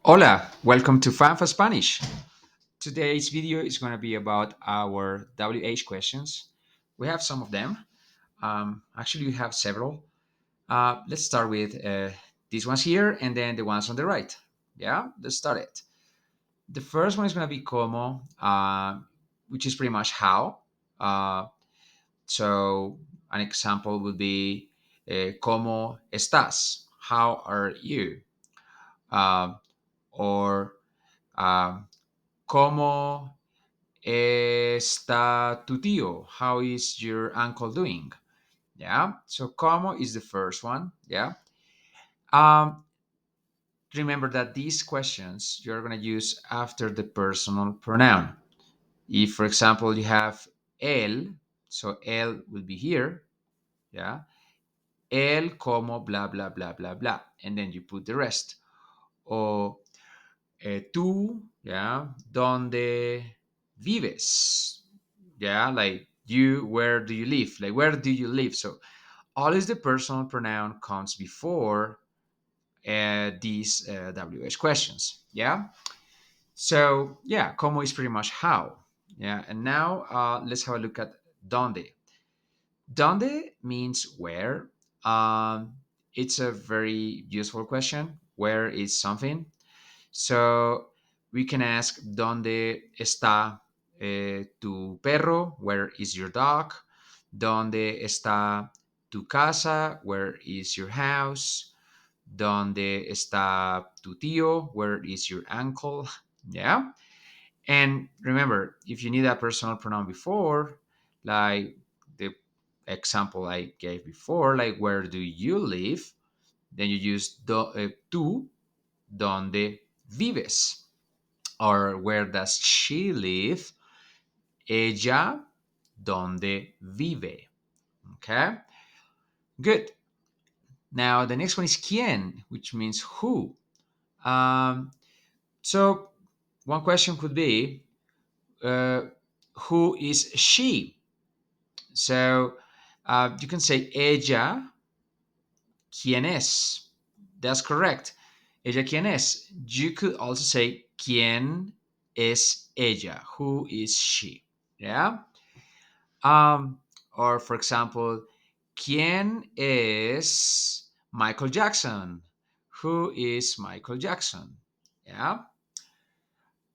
Hola, welcome to Fan for Spanish. Today's video is going to be about our WH questions. We have some of them. Actually, we have several. Let's start with these ones here and then the ones on the right. Yeah, let's start it. The first one is going to be Cómo, which is pretty much how. Uh, so, an example would be ¿Cómo estás? How are you? Uh, or um, ¿Cómo está tu tío? How is your uncle doing? Yeah. So ¿cómo is the first one? Yeah. Um, Remember that these questions you're going to use after the personal pronoun. If, for example, you have él, so él will be here. Yeah. Él como blah, blah, blah, blah, blah. And then you put the rest. O tú, yeah. ¿Dónde vives? Yeah, like you, where do you live? Like, where do you live? So always the personal pronoun comes before these WH questions. Yeah. So yeah, como is pretty much how. Yeah. And now let's have a look at donde. Donde means where. Um, it's a very useful question. Where is something? So we can ask, ¿dónde está tu perro? Where is your dog? ¿Dónde está tu casa? Where is your house? ¿Dónde está tu tío? Where is your uncle? Yeah. And remember, if you need a personal pronoun before, like the example I gave before, like where do you live? Then you use tú, ¿dónde vives? Or where does she live? Ella, ¿dónde vive? Okay, good. Now the next one is quién, which means who. Um, so one question could be, uh, who is she? So you can say ella, ¿quién es? That's correct. Ella, ¿quién es? You could also say ¿quién es ella? Who is she? Yeah. Um, or for example, ¿quién es Michael Jackson? Who is Michael Jackson? Yeah.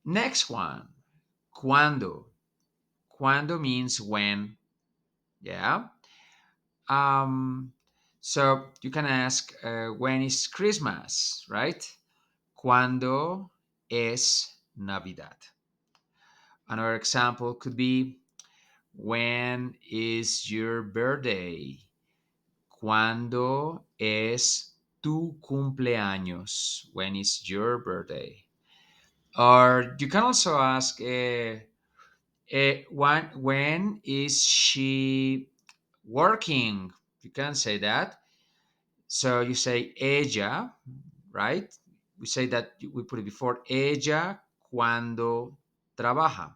Next one, ¿cuándo? ¿Cuándo means when? Yeah. Um, so you can ask, when is Christmas, right? ¿Cuándo es Navidad? Another example could be, when is your birthday? ¿Cuándo es tu cumpleaños? When is your birthday? Or you can also ask, when is she working? You can say that. So you say ella, right? We say that we put it before ella cuando trabaja.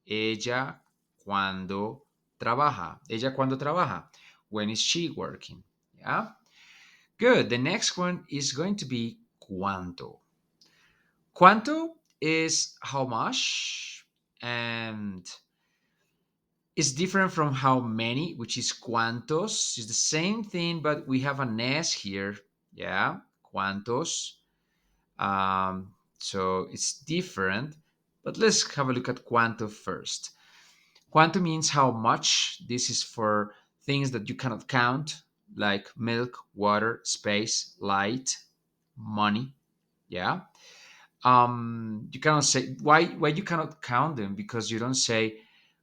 Ella cuando trabaja. Ella cuando trabaja. When is she working? Yeah. Good. The next one is going to be cuánto. Cuánto is how much, and it's different from how many, which is cuántos. It's the same thing, but we have an S here. Yeah, cuántos. So it's different. But let's have a look at cuánto first. Cuánto means how much. This is for things that you cannot count, like milk, water, space, light, money. Yeah. You cannot say why you cannot count them, because you don't say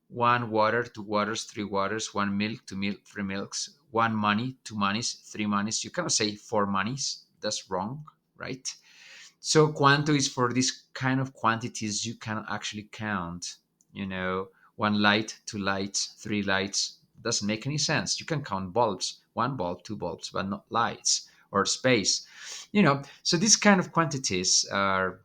one water, two waters, three waters, one milk, two milk, three milks, one money, two monies, three monies. You cannot say four monies. That's wrong, right? So cuánto is for these kind of quantities you can actually count. You know, one light, two lights, three lights. Doesn't make any sense. You can count bulbs, one bulb, two bulbs, but not lights or space. So these kind of quantities are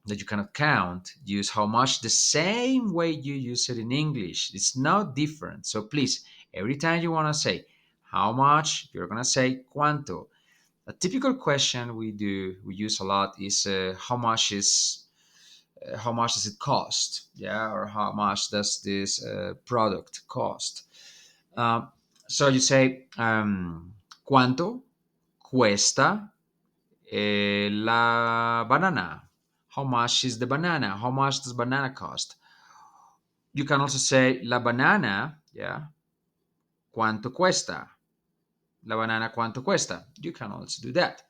that you cannot count. Use how much the same way you use it in English. It's not different. So please, every time you want to say how much, you're going to say cuánto. A typical question we use a lot is how much does it cost? Yeah, or how much does this product cost? Um, so you say, ¿cuánto cuesta la banana? How much is the banana? How much does banana cost? You can also say la banana, yeah, ¿cuánto cuesta? La banana, ¿cuánto cuesta? You can also do that.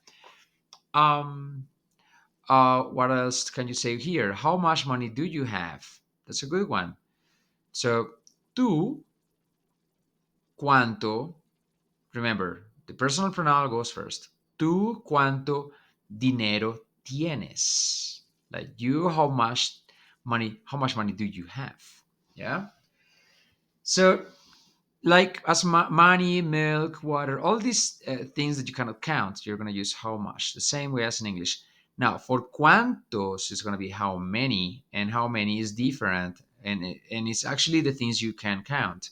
Um, what else can you say here? How much money do you have? That's a good one. So, tú, cuánto, remember, the personal pronoun goes first. Tú, cuánto dinero tienes? Like you, how much money do you have? Yeah. So, like as money, milk, water, all these things that you cannot count, you're going to use how much, the same way as in English. Now, for cuántos, it's going to be how many, and how many is different, and it's actually the things you can count.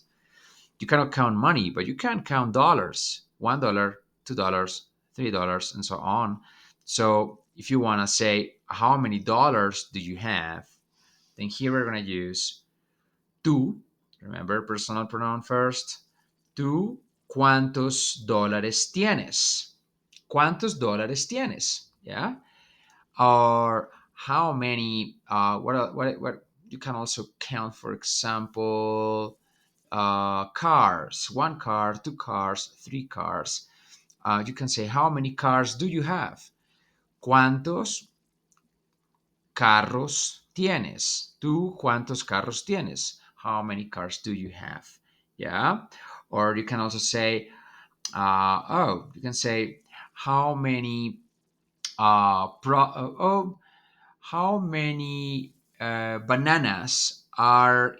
You cannot count money, but you can count dollars. $1, $2, $3, and so on. So if you want to say how many dollars do you have, then here we're going to use tú. Remember, personal pronoun first. Tú, ¿cuántos dólares tienes? ¿Cuántos dólares tienes? Yeah. Or how many? What you can also count, for example, cars. One car, two cars, three cars. You can say, how many cars do you have? ¿Cuántos carros tienes? ¿Tú cuántos carros tienes? How many cars do you have? Yeah. Or you can also say, you can say, how many how many bananas are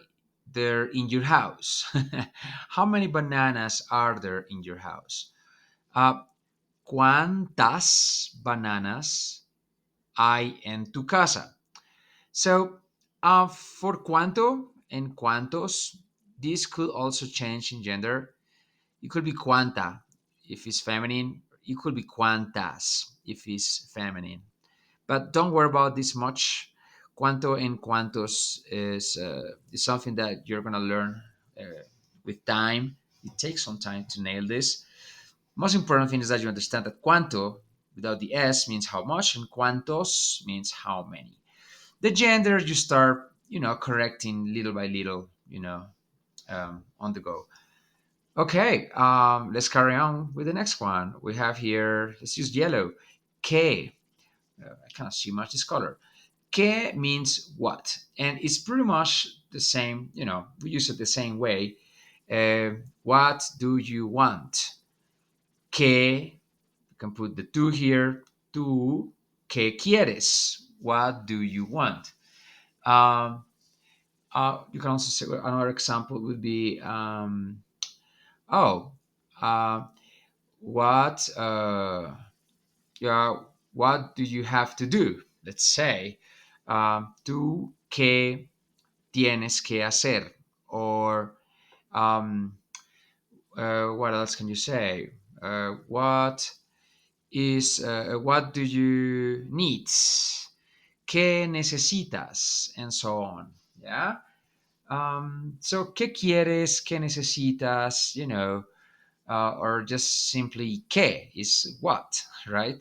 there in your house? How many bananas are there in your house? Uh, ¿Cuántas bananas hay en tu casa? So, for cuánto and cuántos, this could also change in gender. It could be cuánta if it's feminine. It could be cuántas if it's feminine. But don't worry about this much. Cuánto and cuántos is something that you're gonna learn with time. It takes some time to nail this. Most important thing is that you understand that cuánto without the s means how much, and cuántos means how many. The gender you start, correcting little by little, on the go. Okay, let's carry on with the next one. We have here, let's use yellow. Que. I cannot see much this color. Que means what? And it's pretty much the same, we use it the same way. What do you want? Que, you can put the tú here. Tú, ¿qué quieres? What do you want? Um, you can also say another example would be, oh, uh, what, yeah, what do you have to do? Let's say, tú qué tienes que hacer, or what else can you say? What do you need? ¿Qué necesitas? And so on. Yeah. So, ¿qué quieres? ¿Qué necesitas? Or just simply ¿qué is what, right?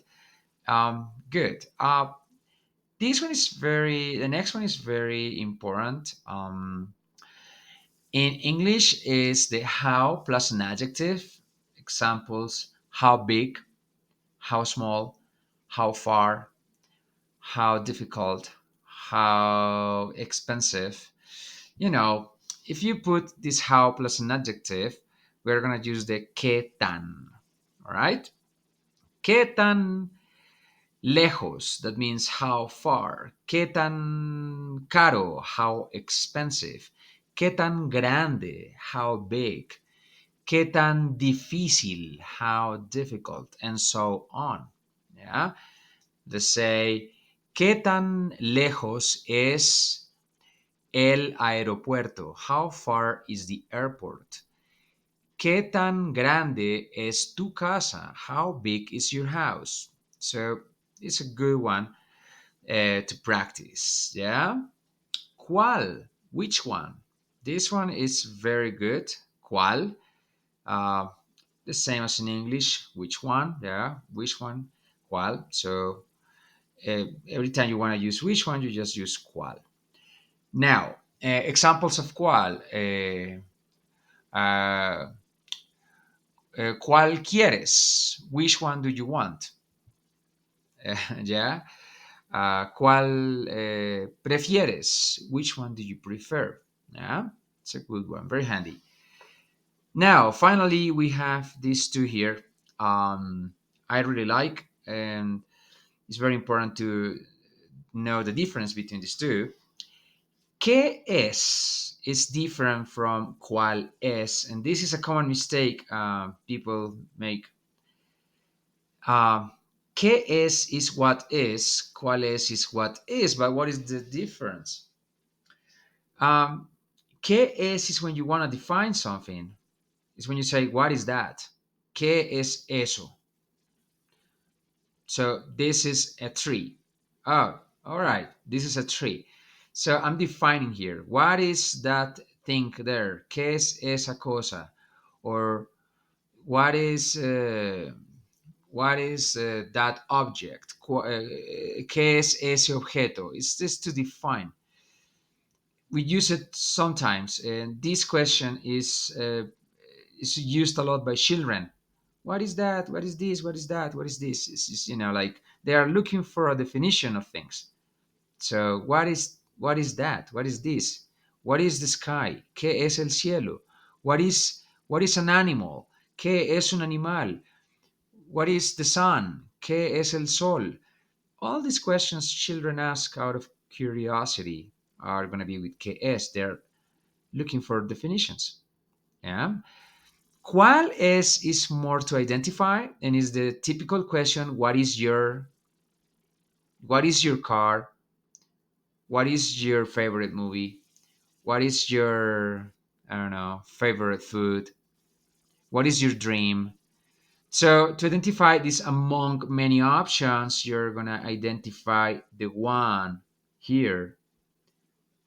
Good. The next one is very important. In English is the how plus an adjective. Examples: how big, how small, how far, how difficult, how expensive. You know, if you put this how plus an adjective, we're going to use the qué tan. All right? Qué tan lejos, that means how far. Qué tan caro, how expensive. Qué tan grande, how big. Qué tan difícil, how difficult, and so on. Yeah. They say, ¿qué tan lejos es el aeropuerto? How far is the airport? ¿Qué tan grande es tu casa? How big is your house? So it's a good one to practice. Yeah. ¿Cuál? Which one? This one is very good. ¿Cuál? Uh, the same as in English. Which one? Yeah. Which one? ¿Cuál? So every time you want to use which one, you just use ¿cuál? Now, examples of ¿cuál? Uh, ¿Cuál quieres? Which one do you want? Yeah. ¿Cuál prefieres? Which one do you prefer? Yeah. It's a good one. Very handy. Now, finally, we have these two here. I really like, and it's very important to know the difference between these two. ¿Qué es is different from cuál es, and this is a common mistake people make. Uh, ¿Qué es what is, cuál es what is, but what is the difference? Um, ¿Qué es when you want to define something. It's when you say, what is that? ¿Qué es eso? So this is a tree. Oh, all right. This is a tree. So I'm defining here. What is that thing there? ¿Qué es esa cosa? Or what is that object? ¿Qué es ese objeto? It's just to define. We use it sometimes, and this question is used a lot by children. What is that? What is this? What is that? What is this? It's just, like they are looking for a definition of things. So what is that? What is this? What is the sky? ¿Qué es el cielo? What is an animal? ¿Qué es un animal? What is the sun? ¿Qué es el sol? All these questions children ask out of curiosity are going to be with ¿qué es? They're looking for definitions. Yeah. ¿Cuál is more to identify and is the typical question, what is your car? What is your favorite movie? What is your, I don't know, favorite food? What is your dream? So to identify this among many options, you're gonna identify the one here.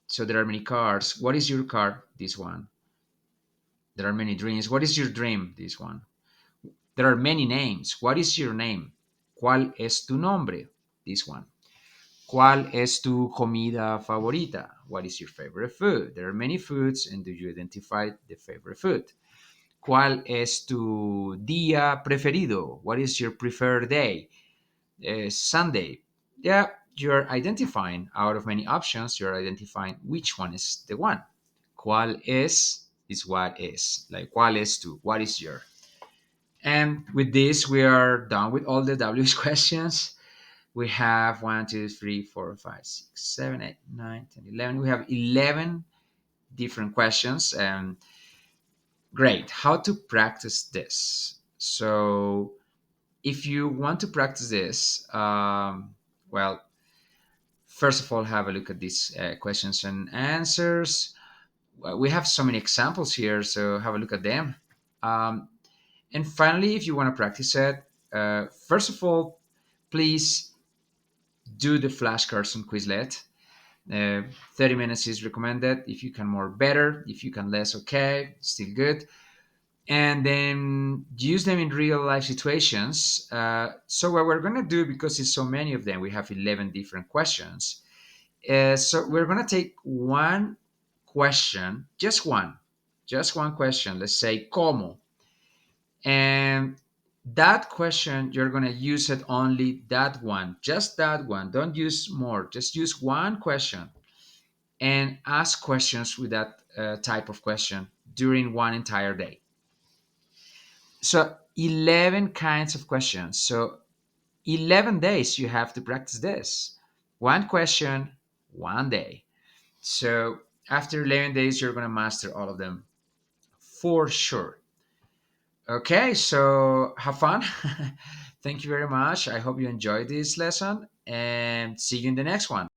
So there are many cars. What is your car? This one. There are many dreams. What is your dream? This one. There are many names. What is your name? ¿Cuál es tu nombre? This one. ¿Cuál es tu comida favorita? What is your favorite food? There are many foods, and do you identify the favorite food? ¿Cuál es tu día preferido? What is your preferred day? Sunday. Yeah, you're identifying out of many options, you're identifying which one is the one. ¿Cuál is what is. Like, ¿cuál es tu? What is your? And with this, we are done with all the W's questions. We have 1, 2, 3, 4, 5, 6, 7, 8, 9, 10, 11. We have 11 different questions. And great. How to practice this? So, if you want to practice this, well, first of all, have a look at these questions and answers. Well, we have so many examples here, so have a look at them. Um, and finally, if you want to practice it, first of all, please do the flashcards on Quizlet. 30 minutes is recommended. If you can more, better. If you can less, okay, still good. And then use them in real life situations. So what we're going to do, because it's so many of them, we have 11 different questions. So we're going to take one question, just one question. Let's say ¿Cómo? And that question, you're going to use it only that one, just that one. Don't use more. Just use one question and ask questions with that type of question during one entire day. So 11 kinds of questions. So 11 days you have to practice this. One question, one day. So after 11 days, you're going to master all of them for sure. Okay, so have fun. Thank you very much. I hope you enjoyed this lesson and see you in the next one.